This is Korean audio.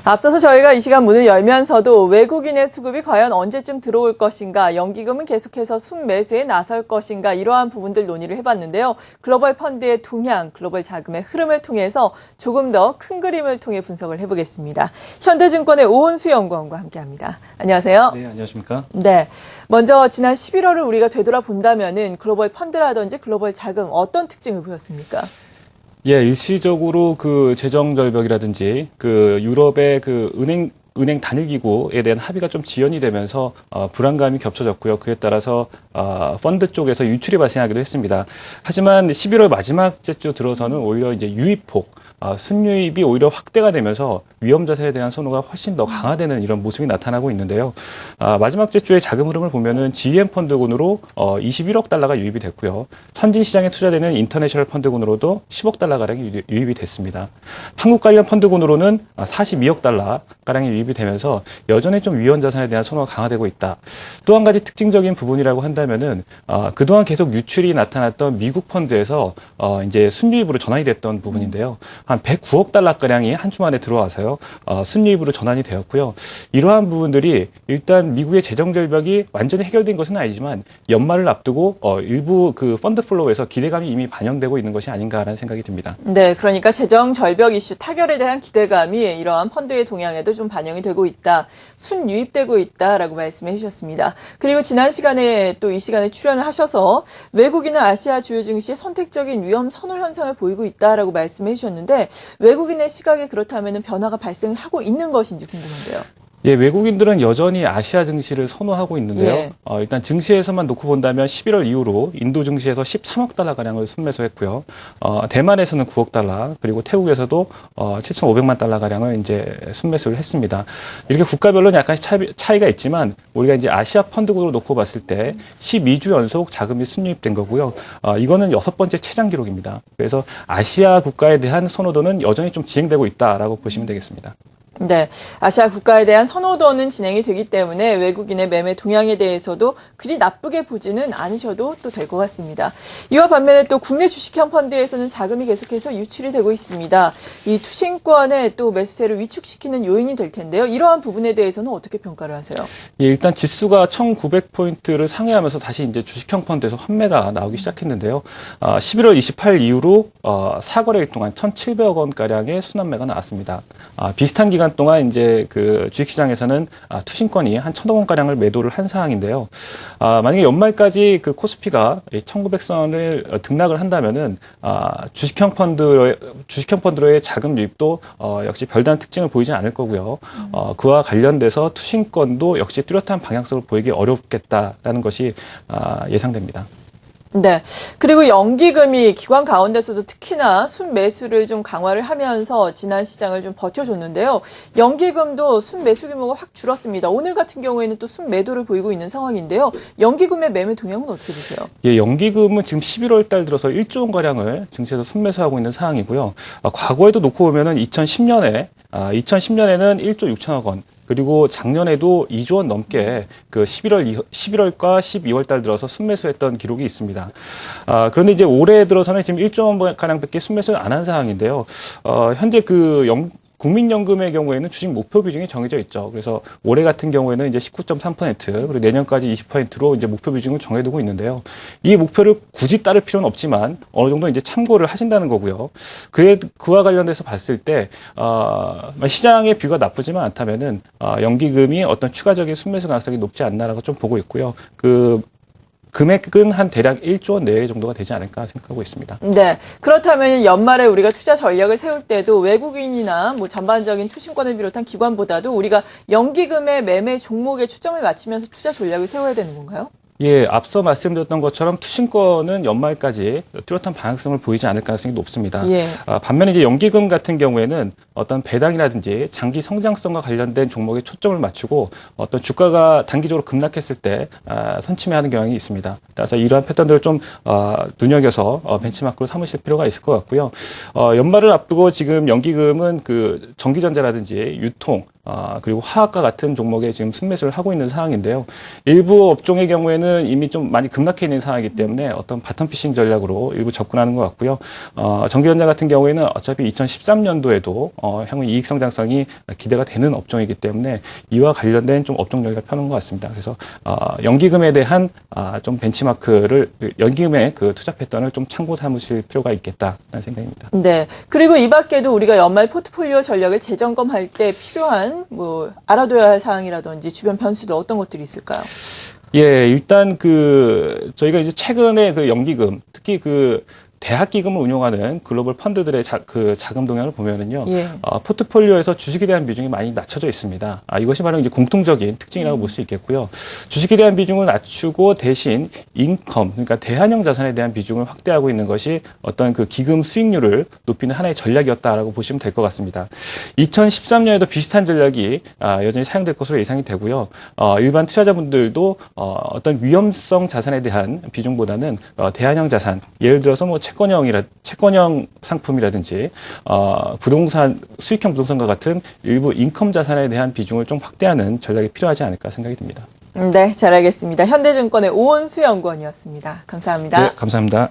앞서서 저희가 이 시간 문을 열면서도 외국인의 수급이 과연 언제쯤 들어올 것인가, 연기금은 계속해서 순매수에 나설 것인가, 이러한 부분들 논의를 해봤는데요. 글로벌 펀드의 동향, 글로벌 자금의 흐름을 통해서 조금 더 큰 그림을 통해 분석을 해보겠습니다. 현대증권의 오은수 연구원과 함께합니다. 안녕하세요. 네, 안녕하십니까? 네, 먼저 지난 11월을 우리가 되돌아본다면은 글로벌 펀드라든지 글로벌 자금 어떤 특징을 보였습니까? 예, 일시적으로 그 재정 절벽이라든지 그 유럽의 그 은행 단일 기구에 대한 합의가 좀 지연이 되면서 불안감이 겹쳐졌고요. 그에 따라서 펀드 쪽에서 유출이 발생하기도 했습니다. 하지만 11월 마지막 주 들어서는 오히려 이제 유입폭, 순유입이 오히려 확대가 되면서 위험 자산에 대한 선호가 훨씬 더 강화되는 이런 모습이 나타나고 있는데요. 마지막 주의 자금 흐름을 보면은 GM 펀드군으로 21억 달러가 유입이 됐고요. 선진 시장에 투자되는 인터내셔널 펀드군으로도 10억 달러 가량이 유입이 됐습니다. 한국 관련 펀드군으로는 42억 달러 가량이 유입이 되면서 여전히 좀 위험 자산에 대한 선호가 강화되고 있다. 또 한 가지 특징적인 부분이라고 한다면은 그동안 계속 유출이 나타났던 미국 펀드에서 이제 순유입으로 전환이 됐던 부분인데요. 한 109억 달러 가량이 한 주 만에 들어와서요. 순유입으로 전환이 되었고요. 이러한 부분들이 일단 미국의 재정 절벽이 완전히 해결된 것은 아니지만 연말을 앞두고 일부 그 펀드 플로우에서 기대감이 이미 반영되고 있는 것이 아닌가라는 생각이 듭니다. 네, 그러니까 재정 절벽 이슈 타결에 대한 기대감이 이러한 펀드의 동향에도 좀 반영이 되고 있다, 순유입되고 있다라고 말씀해 주셨습니다. 그리고 지난 시간에 또 이 시간에 출연을 하셔서 외국인은 아시아 주요 증시에 선택적인 위험 선호 현상을 보이고 있다라고 말씀해 주셨는데, 외국인의 시각에 그렇다면 변화가 발생을 하고 있는 것인지 궁금한데요. 예, 외국인들은 여전히 아시아 증시를 선호하고 있는데요. 예. 일단 증시에서만 놓고 본다면 11월 이후로 인도 증시에서 13억 달러 가량을 순매수했고요. 대만에서는 9억 달러, 그리고 태국에서도 7,500만 달러 가량을 이제 순매수를 했습니다. 이렇게 국가별로는 약간 차이가 있지만 우리가 이제 아시아 펀드군으로 놓고 봤을 때 12주 연속 자금이 순유입된 거고요. 이거는 6번째 최장 기록입니다. 그래서 아시아 국가에 대한 선호도는 여전히 좀 진행되고 있다라고 보시면 되겠습니다. 네, 아시아 국가에 대한 선호도는 진행이 되기 때문에 외국인의 매매 동향에 대해서도 그리 나쁘게 보지는 않으셔도 또 될 것 같습니다. 이와 반면에 또 국내 주식형 펀드에서는 자금이 계속해서 유출이 되고 있습니다. 이 투신권의 또 매수세를 위축시키는 요인이 될 텐데요. 이러한 부분에 대해서는 어떻게 평가를 하세요? 예, 일단 지수가 1,900포인트를 상회하면서 다시 이제 주식형 펀드에서 환매가 나오기 시작했는데요. 11월 28일 이후로 4거래일 동안 1,700억 원가량의 순환매가 나왔습니다. 비슷한 기간 동안 이제 그 주식시장에서는 투신권이 한 1,000억 원가량을 매도를 한 상황인데요. 만약에 연말까지 그 코스피가 1,900선을 등락을 한다면은 주식형 펀드로의 자금 유입도 역시 별다른 특징을 보이지 않을 거고요. 그와 관련돼서 투신권도 역시 뚜렷한 방향성을 보이기 어렵겠다라는 것이 예상됩니다. 네. 그리고 연기금이 기관 가운데서도 특히나 순매수를 좀 강화를 하면서 지난 시장을 좀 버텨줬는데요. 연기금도 순매수 규모가 확 줄었습니다. 오늘 같은 경우에는 또 순매도를 보이고 있는 상황인데요. 연기금의 매매 동향은 어떻게 보세요? 예, 연기금은 지금 11월 달 들어서 1조 원가량을 증시에서 순매수하고 있는 상황이고요. 과거에도 놓고 보면은 2010년에는 1조 6천억 원, 그리고 작년에도 2조 원 넘게 그 11월과 12월 달 들어서 순매수했던 기록이 있습니다. 그런데 이제 올해 들어서는 지금 1조 원 가량밖에 순매수를 안 한 상황인데요. 현재 국민연금의 경우에는 주식 목표 비중이 정해져 있죠. 그래서 올해 같은 경우에는 이제 19.3%, 그리고 내년까지 20%로 이제 목표 비중을 정해두고 있는데요. 이 목표를 굳이 따를 필요는 없지만 어느 정도 이제 참고를 하신다는 거고요. 그와 관련돼서 봤을 때 시장의 뷰가 나쁘지만 않다면은 연기금이 어떤 추가적인 순매수 가능성이 높지 않나라고 좀 보고 있고요. 금액은 한 대략 1조 원 내외 정도가 되지 않을까 생각하고 있습니다. 네. 그렇다면 연말에 우리가 투자 전략을 세울 때도 외국인이나 뭐 전반적인 투신권을 비롯한 기관보다도 우리가 연기금의 매매 종목에 초점을 맞추면서 투자 전략을 세워야 되는 건가요? 예, 앞서 말씀드렸던 것처럼 투신권은 연말까지 뚜렷한 방향성을 보이지 않을 가능성이 높습니다. 예. 반면에 이제 연기금 같은 경우에는 어떤 배당이라든지 장기 성장성과 관련된 종목에 초점을 맞추고 어떤 주가가 단기적으로 급락했을 때 선침해하는 경향이 있습니다. 따라서 이러한 패턴들을 좀 눈여겨서 벤치마크로 삼으실 필요가 있을 것 같고요. 연말을 앞두고 지금 연기금은 그 전기전자라든지 유통, 그리고 화학과 같은 종목에 지금 순매수를 하고 있는 상황인데요. 일부 업종의 경우에는 이미 좀 많이 급락해 있는 상황이기 때문에 어떤 바텀피싱 전략으로 일부 접근하는 것 같고요. 전기전자 같은 경우에는 어차피 2013년도에도 향후 이익 성장성이 기대가 되는 업종이기 때문에 이와 관련된 좀 업종 전략을 펴는 것 같습니다. 그래서 연기금에 대한 좀 벤치마크를 연기금의 그 투자 패턴을 좀 참고 삼으실 필요가 있겠다는 생각입니다. 네. 그리고 이 밖에도 우리가 연말 포트폴리오 전략을 재점검할 때 필요한 뭐 알아둬야 할 사항이라든지 주변 변수들 어떤 것들이 있을까요? 예, 일단 저희가 이제 최근에 그 연기금, 특히 대학 기금을 운용하는 글로벌 펀드들의 자금 동향을 보면은요, 예. 포트폴리오에서 주식에 대한 비중이 많이 낮춰져 있습니다. 이것이 바로 이제 공통적인 특징이라고 볼 수 있겠고요. 주식에 대한 비중을 낮추고 대신 인컴, 그러니까 대환영 자산에 대한 비중을 확대하고 있는 것이 어떤 그 기금 수익률을 높이는 하나의 전략이었다라고 보시면 될 것 같습니다. 2013년에도 비슷한 전략이 여전히 사용될 것으로 예상이 되고요. 일반 투자자분들도 어떤 위험성 자산에 대한 비중보다는 대환영 자산, 예를 들어서 뭐 채권형 상품이라든지 부동산 수익형 부동산과 같은 일부 인컴 자산에 대한 비중을 좀 확대하는 전략이 필요하지 않을까 생각이 듭니다. 네, 잘 알겠습니다. 현대증권의 오원수 연구원이었습니다. 감사합니다. 네, 감사합니다.